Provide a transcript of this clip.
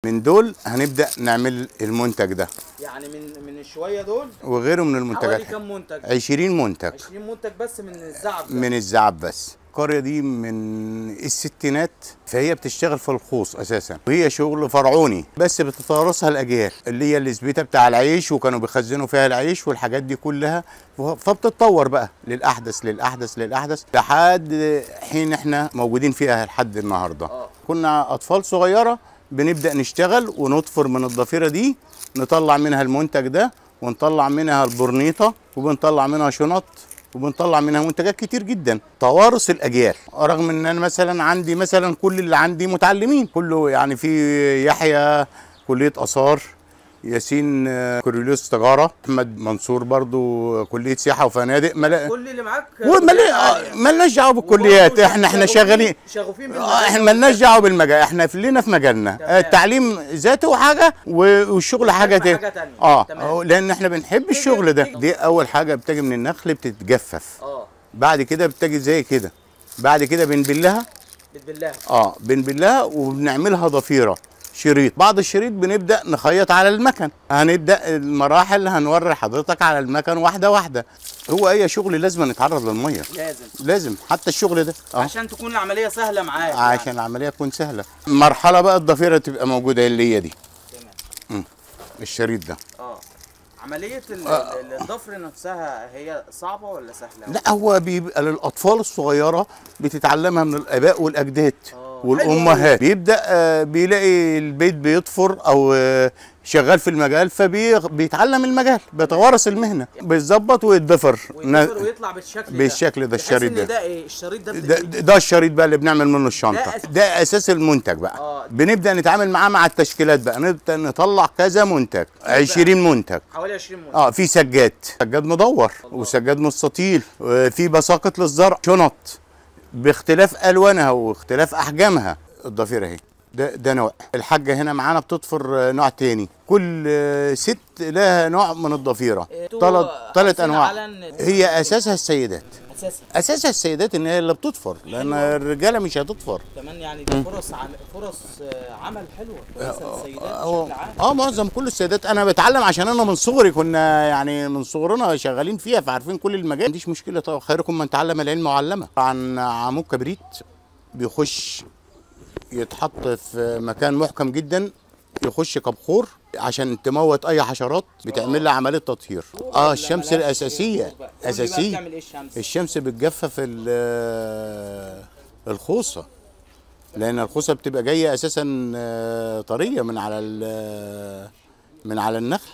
من دول هنبدأ نعمل المنتج ده. يعني من الشويه دول وغيره من المنتجات. حوالي كام منتج؟ 20 منتج. 20 منتج بس من الزعف ده. من الزعف بس. القرية دي من الستينات، فهي بتشتغل في الخوص اساسا، وهي شغل فرعوني بس بتتوارثها الاجيال، اللي هي الاسبيته بتاع العيش، وكانوا بيخزنوا فيها العيش والحاجات دي كلها، فبتتطور بقى للاحدث للاحدث للاحدث لحد حين احنا موجودين فيها لحد النهارده. كنا اطفال صغيره بنبدا نشتغل ونطفر من الضفيره دي، نطلع منها المنتج ده، ونطلع منها البرنيطه، وبنطلع منها شنط، وبنطلع منها منتجات كتير جدا. توارث الاجيال، رغم ان انا مثلا عندي مثلا كل اللي عندي متعلمين، كله يعني في يحيى كليه اثار، ياسين كوريولوس تجاره، احمد منصور برضو كليه سياحه وفنادق. كل اللي معاك مالناش دعوه بالكليات، احنا شغالين شغوفين احنا مالناش دعوه بالمجال، احنا لينا في مجالنا. التعليم ذاته حاجه والشغل حاجه تانية. لان احنا بنحب الشغل ده. دي اول حاجه بتجي من النخل بتتجفف. بعد كده بتجي زي كده، بعد كده بنبلها. بنبلها وبنعملها ضفيره شريط. بعد الشريط بنبدا نخيط على المكن. هنبدا المراحل، هنوري حضرتك على المكن واحده واحده. هو اي شغل لازم نتعرض للميه، لازم حتى الشغل ده عشان تكون العمليه سهله معاك، عشان يعني العمليه تكون سهله. مرحله بقى الضفيره تبقى موجوده اللي هي دي. تمام. الشريط ده. عمليه الضفر نفسها هي صعبه ولا سهله؟ لا، هو بيبقى للاطفال الصغيره بتتعلمها من الاباء والاجداد والامهات. بيبدا بيلاقي البيت بيطفر او شغال في المجال، فبيتعلم المجال، بيتوارث المهنه، بيتظبط ويتضفر ويطلع بالشكل ده. الشريط ده ايه؟ الشريط ده الشريط بقى اللي بنعمل منه الشنطه. ده اساس المنتج بقى. بنبدا نتعامل معاه مع التشكيلات بقى، نبدا نطلع كذا منتج، 20 منتج، حوالي 20 منتج. في سجاد مدور، وسجاد مستطيل، في بساقط للزرع، شنط باختلاف الوانها واختلاف احجامها. الضفيره اهي، ده نوع. الحاجه هنا معانا بتطفر نوع تاني. كل ست لها نوع من الضفيره. ثلاث انواع. هي اساسها السيدات. اساسها السيدات، ان هي اللي بتطفر، لان الرجاله مش هتطفر كمان. يعني دي فرص عمل حلوه كويسه للسيدات بشكل عام. معظم كل السيدات. انا بتعلم عشان انا من صغري، كنا يعني من صغرنا شغالين فيها، فعارفين كل المجال. ما عنديش مشكله طبعا. خيركم من تعلم العلم وعلمه. عن عمود كبريت بيخش يتحط في مكان محكم جدا، يخش كبخور عشان تموت اي حشرات، بتعمل لها عمليه تطهير. الشمس الاساسيه اساسيه. الشمس بتجفف الخوصه، لان الخوصه بتبقى جايه اساسا طريه من على النخل.